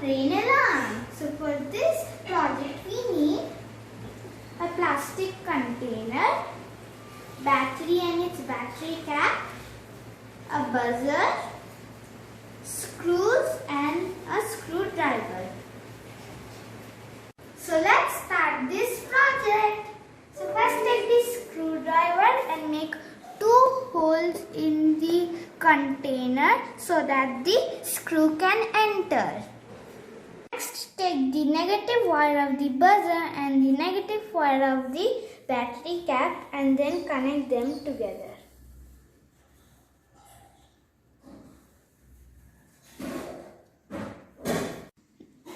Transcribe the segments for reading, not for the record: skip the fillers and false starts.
rain alarm. So for this project we need a plastic container, battery and its battery cap, a buzzer, screws and a screwdriver. So let's start this project. So first take the screwdriver and make 2 holes in the container so that the screw can enter. Next take the negative wire of the buzzer and the negative wire of the battery cap and then connect them together.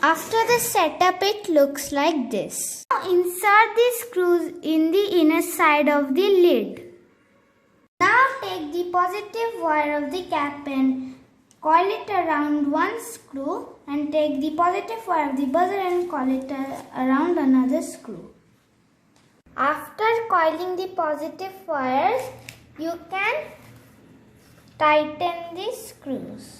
After the setup, it looks like this. Now insert the screws in the inner side of the lid. Now take the positive wire of the cap and coil it around one screw and take the positive wire of the buzzer and coil it around another screw. After coiling the positive wires, you can tighten the screws.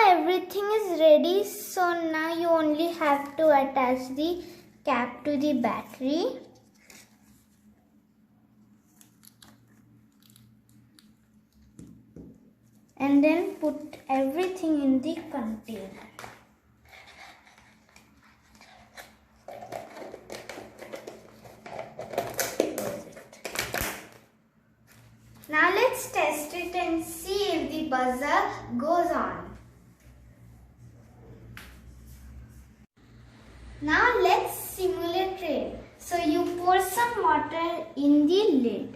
Everything is ready, so now you only have to attach the cap to the battery. And then put everything in the container. Now let's test it and see if the buzzer goes on. Now let's simulate rain. So you pour some water in the lid.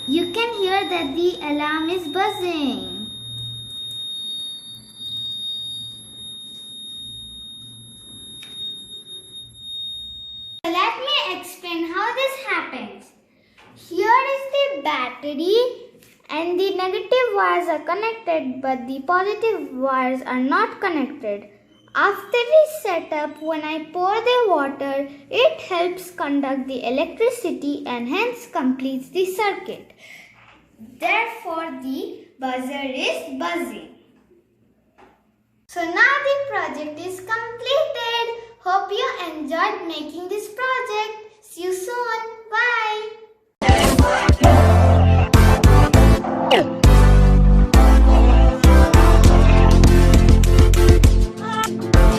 You can hear that the alarm is buzzing. So let me explain how this happens. Here is the battery and the negative wires are connected but the positive wires are not connected. After the setup, when I pour the water, it helps conduct the electricity and hence completes the circuit. Therefore, the buzzer is buzzing. So now the project is completed. Hope you enjoyed making this project. See you soon.